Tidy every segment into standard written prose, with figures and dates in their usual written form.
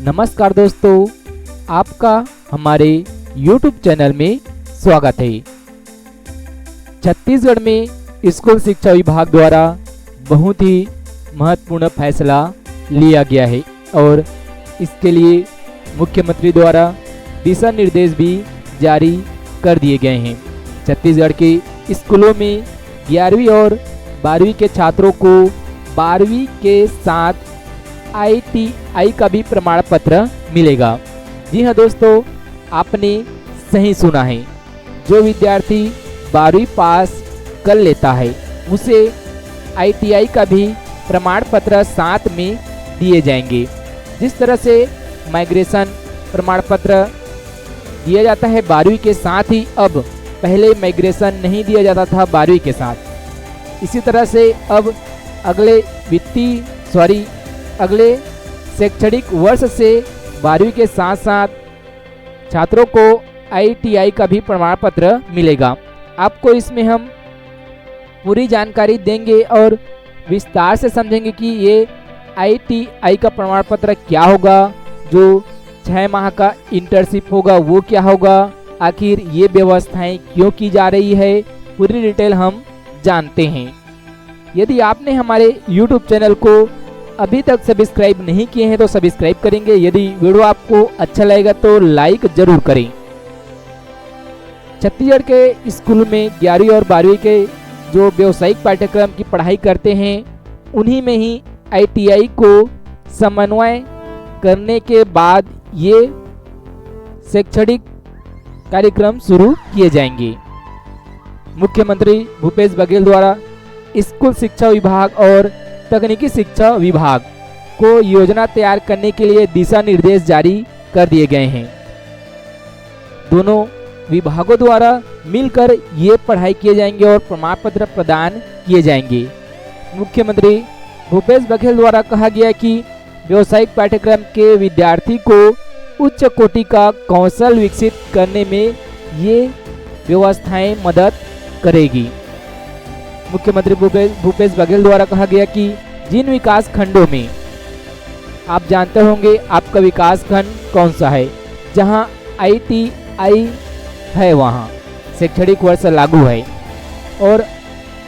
नमस्कार दोस्तों, आपका हमारे YouTube चैनल में स्वागत है। छत्तीसगढ़ में स्कूल शिक्षा विभाग द्वारा बहुत ही महत्वपूर्ण फैसला लिया गया है और इसके लिए मुख्यमंत्री द्वारा दिशा निर्देश भी जारी कर दिए गए हैं। छत्तीसगढ़ के स्कूलों में 11वीं और 12वीं के छात्रों को 12वीं के साथ ITI का भी प्रमाण पत्र मिलेगा। जी हाँ दोस्तों, आपने सही सुना है। जो विद्यार्थी 12वीं पास कर लेता है उसे ITI का भी प्रमाण पत्र साथ में दिए जाएंगे। जिस तरह से माइग्रेशन प्रमाण पत्र दिया जाता है 12वीं के साथ ही, अब पहले माइग्रेशन नहीं दिया जाता था 12वीं के साथ। इसी तरह से अब अगले शैक्षणिक वर्ष से 12वीं के साथ साथ छात्रों को ITI का भी प्रमाण पत्र मिलेगा। आपको इसमें हम पूरी जानकारी देंगे और विस्तार से समझेंगे कि ये ITI का प्रमाण पत्र क्या होगा, जो 6 माह का इंटर्नशिप होगा वो क्या होगा, आखिर ये व्यवस्थाएं क्यों की जा रही है, पूरी डिटेल हम जानते हैं। यदि आपने हमारे YouTube चैनल को अभी तक सब्सक्राइब नहीं किए हैं तो सब्सक्राइब करेंगे। यदि वीडियो आपको अच्छा लगेगा तो लाइक जरूर करें। छत्तीसगढ़ के स्कूल में 11वीं और 12वीं के जो व्यावसायिक पाठ्यक्रम की पढ़ाई करते हैं उन्हीं में ही ITI को समन्वय करने के बाद ये शैक्षणिक कार्यक्रम शुरू किए जाएंगे। मुख्यमंत्री भूपेश बघेल द्वारा स्कूल शिक्षा विभाग और तकनीकी शिक्षा विभाग को योजना तैयार करने के लिए दिशा निर्देश जारी कर दिए गए हैं। दोनों विभागों द्वारा मिलकर ये पढ़ाई किए जाएंगे और प्रमाण पत्र प्रदान किए जाएंगे। मुख्यमंत्री भूपेश बघेल द्वारा कहा गया कि व्यावसायिक पाठ्यक्रम के विद्यार्थी को उच्च कोटि का कौशल विकसित करने में ये व्यवस्थाएं मदद करेगी। मुख्यमंत्री भूपेश बघेल द्वारा कहा गया कि जिन विकास खंडों में आप जानते होंगे आपका विकास खंड कौन सा है, जहां ITI है वहां शैक्षणिक वर्ष लागू है और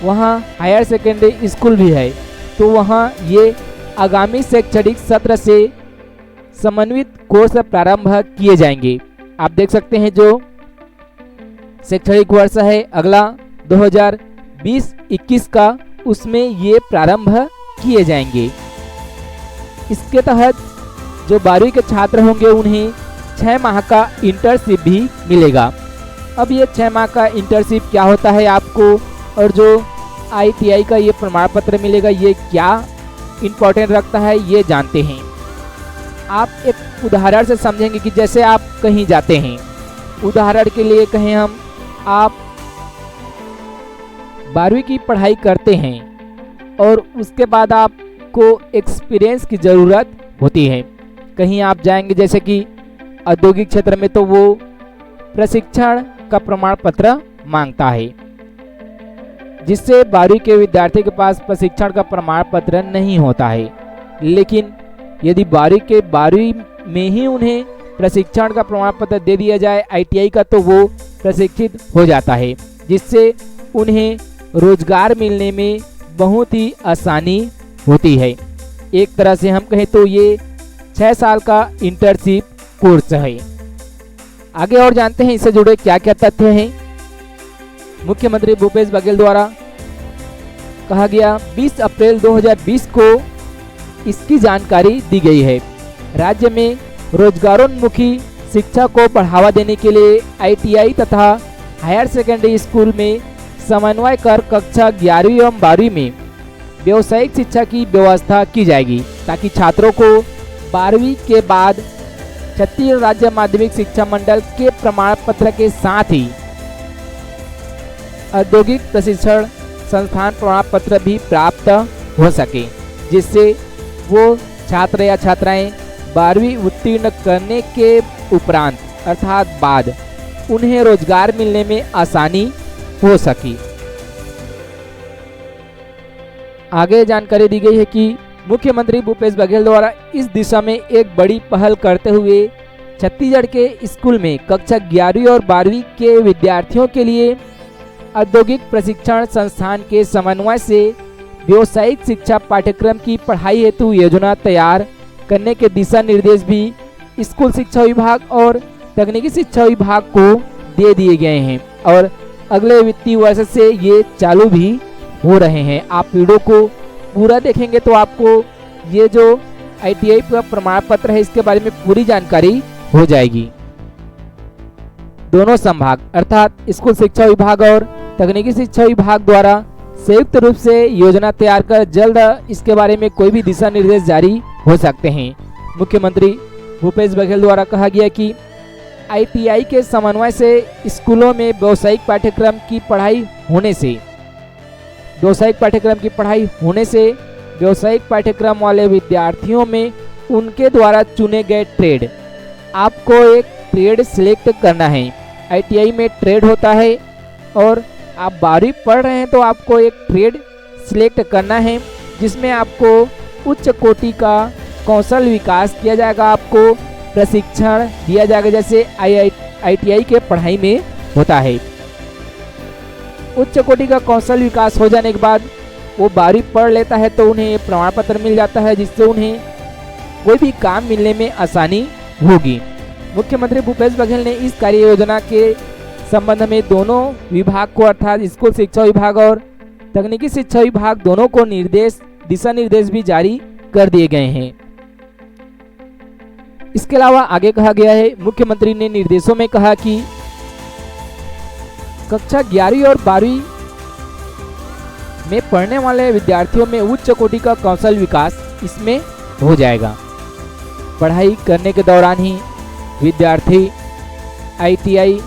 वहां हायर सेकेंडरी स्कूल भी है, तो वहां ये आगामी शैक्षणिक सत्र से समन्वित कोर्स प्रारंभ किए जाएंगे। आप देख सकते हैं जो शैक्षणिक वर्ष है अगला 2020-21 का, उसमें ये प्रारंभ किए जाएंगे। इसके तहत जो 12वीं के छात्र होंगे उन्हें 6 माह का इंटर्नशिप भी मिलेगा। अब ये 6 माह का इंटर्नशिप क्या होता है आपको, और जो ITI का ये प्रमाण पत्र मिलेगा ये क्या इम्पोर्टेंट रखता है ये जानते हैं। आप एक उदाहरण से समझेंगे कि जैसे आप कहीं जाते हैं, उदाहरण के लिए कहें हम, आप 12वीं की पढ़ाई करते हैं और उसके बाद आपको एक्सपीरियंस की ज़रूरत होती है। कहीं आप जाएंगे जैसे कि औद्योगिक क्षेत्र में, तो वो प्रशिक्षण का प्रमाण पत्र मांगता है, जिससे 12वीं के विद्यार्थी के पास प्रशिक्षण का प्रमाण पत्र नहीं होता है। लेकिन यदि 12वीं में ही उन्हें प्रशिक्षण का प्रमाण पत्र दे दिया जाए ITI का, तो वो प्रशिक्षित हो जाता है, जिससे उन्हें रोजगार मिलने में बहुत ही आसानी होती है। एक तरह से हम कहें तो ये 6 साल का इंटर्नशिप कोर्स है। आगे और जानते हैं इससे जुड़े क्या क्या तथ्य हैं। मुख्यमंत्री भूपेश बघेल द्वारा कहा गया 20 अप्रैल 2020 को इसकी जानकारी दी गई है। राज्य में रोजगारोन्मुखी शिक्षा को बढ़ावा देने के लिए ITI तथा हायर सेकेंडरी स्कूल में समन्वय कर कक्षा 11वीं एवं 12वीं में व्यावसायिक शिक्षा की व्यवस्था की जाएगी, ताकि छात्रों को 12वीं के बाद छत्तीसगढ़ राज्य माध्यमिक शिक्षा मंडल के प्रमाण पत्र के साथ ही औद्योगिक प्रशिक्षण संस्थान प्रमाण पत्र भी प्राप्त हो सके, जिससे वो छात्र या छात्राएं 12वीं उत्तीर्ण करने के उपरांत अर्थात बाद उन्हें रोजगार मिलने में आसानी हो सकी। आगे जानकारी दी गई है कि मुख्यमंत्री भूपेश बघेल द्वारा इस दिशा में एक बड़ी पहल करते हुए छत्तीसगढ़ के स्कूल में कक्षा 11वीं और 12वीं के विद्यार्थियों के लिए औद्योगिक प्रशिक्षण संस्थान के समन्वय से व्यावसायिक शिक्षा पाठ्यक्रम की पढ़ाई हेतु योजना तैयार करने के दिशा निर्देश भी स्कूल शिक्षा विभाग और तकनीकी शिक्षा विभाग को दे दिए गए हैं और अगले वित्तीय वर्ष से ये चालू भी हो रहे हैं। आप वीडियो को पूरा देखेंगे तो आपको ये जो ITI का प्रमाण पत्र है इसके बारे में पूरी जानकारी हो जाएगी। दोनों संभाग अर्थात स्कूल शिक्षा विभाग और तकनीकी शिक्षा विभाग द्वारा संयुक्त रूप से योजना तैयार कर जल्द इसके बारे में कोई भी दिशा निर्देश जारी हो सकते हैं। मुख्यमंत्री भूपेश बघेल द्वारा कहा गया कि ITI के समन्वय से स्कूलों में व्यावसायिक पाठ्यक्रम की पढ़ाई होने से व्यावसायिक पाठ्यक्रम वाले विद्यार्थियों में उनके द्वारा चुने गए ट्रेड, आपको एक ट्रेड सिलेक्ट करना है। ITI में ट्रेड होता है और आप 12वीं पढ़ रहे हैं तो आपको एक ट्रेड सिलेक्ट करना है जिसमें आपको उच्च कोटि का कौशल विकास किया जाएगा, आपको प्रशिक्षण दिया जाएगा जैसे ITI के पढ़ाई में होता है। उच्च कोटि का कौशल विकास हो जाने के बाद वो 12वीं पढ़ लेता है तो उन्हें प्रमाण पत्र मिल जाता है जिससे उन्हें कोई भी काम मिलने में आसानी होगी। मुख्यमंत्री भूपेश बघेल ने इस कार्य योजना के संबंध में दोनों विभाग को अर्थात स्कूल शिक्षा विभाग और तकनीकी शिक्षा विभाग दोनों को दिशा निर्देश भी जारी कर दिए गए हैं। इसके अलावा आगे कहा गया है, मुख्यमंत्री ने निर्देशों में कहा कि कक्षा 11वीं और 12वीं में पढ़ने वाले विद्यार्थियों में उच्च कोटि का कौशल विकास इसमें हो जाएगा। पढ़ाई करने के दौरान ही विद्यार्थी ITI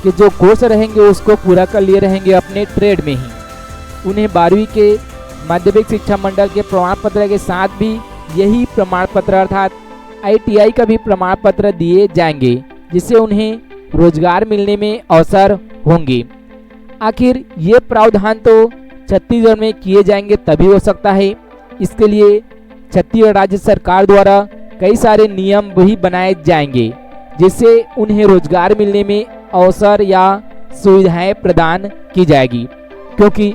के जो कोर्स रहेंगे उसको पूरा कर लिए रहेंगे अपने ट्रेड में ही। उन्हें 12वीं के माध्यमिक शिक्षा मंडल के प्रमाण पत्र के साथ भी यही प्रमाण पत्र अर्थात ITI का भी प्रमाण पत्र दिए जाएंगे जिससे उन्हें रोजगार मिलने में अवसर होंगे। आखिर ये प्रावधान तो छत्तीसगढ़ में किए जाएंगे तभी हो सकता है। इसके लिए छत्तीसगढ़ राज्य सरकार द्वारा कई सारे नियम भी बनाए जाएंगे जिससे उन्हें रोजगार मिलने में अवसर या सुविधाएं प्रदान की जाएगी, क्योंकि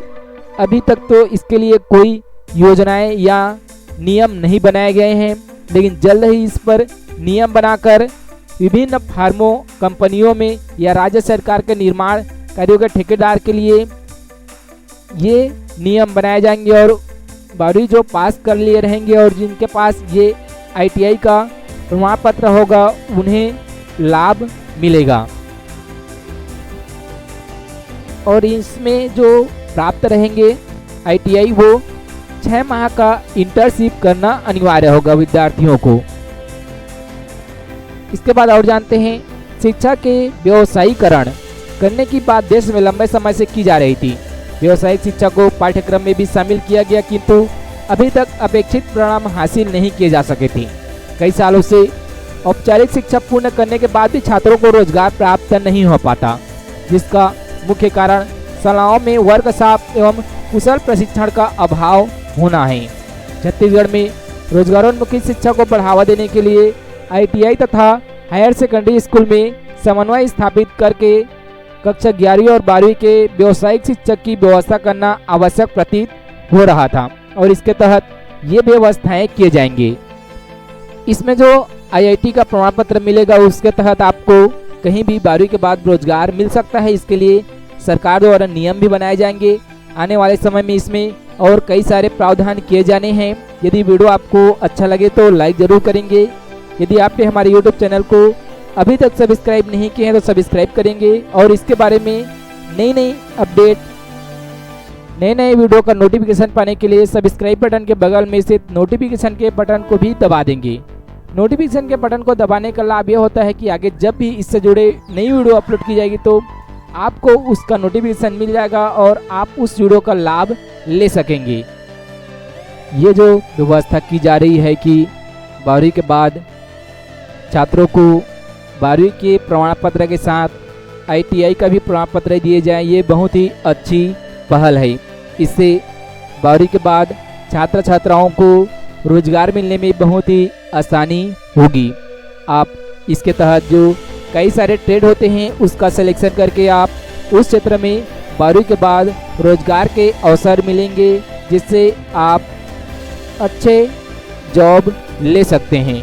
अभी तक तो इसके लिए कोई योजनाएं या नियम नहीं बनाए गए हैं, लेकिन जल्द ही इस पर नियम बनाकर विभिन्न फार्मों कंपनियों में या राज्य सरकार के निर्माण कार्यों के ठेकेदार के लिए ये नियम बनाए जाएंगे और 12वीं जो पास कर लिए रहेंगे और जिनके पास ये ITI का प्रमाण पत्र होगा उन्हें लाभ मिलेगा और इसमें जो प्राप्त रहेंगे ITI वो 6 माह का इंटर्नशिप करना अनिवार्य होगा विद्यार्थियों को। इसके बाद और जानते हैं, शिक्षा के व्यवसायीकरण करने की बात देश में लंबे समय से की जा रही थी। व्यवसायिक शिक्षा को पाठ्यक्रम में भी शामिल किया गया किंतु अभी तक अपेक्षित परिणाम हासिल नहीं किए जा सके थे। कई सालों से औपचारिक शिक्षा पूर्ण करने के बाद भी छात्रों को रोजगार प्राप्त नहीं हो पाता, जिसका मुख्य कारण शालाओं में वर्कशॉप एवं कुशल प्रशिक्षण का अभाव होना है। छत्तीसगढ़ में रोजगारोन्मुखी शिक्षा को बढ़ावा देने के लिए ITI तथा हायर सेकेंडरी स्कूल में समन्वय स्थापित करके कक्षा 11वीं और 12वीं के व्यावसायिक शिक्षक की व्यवस्था करना आवश्यक प्रतीत हो रहा था और इसके तहत ये व्यवस्थाएं किए जाएंगे। इसमें जो IIT का प्रमाण पत्र मिलेगा उसके तहत आपको कहीं भी 12वीं के बाद रोजगार मिल सकता है। इसके लिए सरकार द्वारा नियम भी बनाए जाएंगे। आने वाले समय में इसमें और कई सारे प्रावधान किए जाने हैं। यदि वीडियो आपको अच्छा लगे तो लाइक ज़रूर करेंगे। यदि आपने हमारे YouTube चैनल को अभी तक सब्सक्राइब नहीं किए हैं तो सब्सक्राइब करेंगे और इसके बारे में नई अपडेट नए वीडियो का नोटिफिकेशन पाने के लिए सब्सक्राइब बटन के बगल में स्थित नोटिफिकेशन के बटन को भी दबा देंगे। नोटिफिकेशन के बटन को दबाने का लाभ यह होता है कि आगे जब भी इससे जुड़े नई वीडियो अपलोड की जाएगी तो आपको उसका नोटिफिकेशन मिल जाएगा और आप उस वीडियो का लाभ ले सकेंगे। ये जो व्यवस्था की जा रही है कि 12वीं के बाद छात्रों को 12वीं के प्रमाण पत्र के साथ ITI का भी प्रमाण पत्र दिए जाए, ये बहुत ही अच्छी पहल है। इससे 12वीं के बाद छात्र छात्राओं को रोजगार मिलने में बहुत ही आसानी होगी। आप इसके तहत जो कई सारे ट्रेड होते हैं उसका सिलेक्शन करके आप उस क्षेत्र में 12वीं के बाद रोजगार के अवसर मिलेंगे, जिससे आप अच्छे जॉब ले सकते हैं।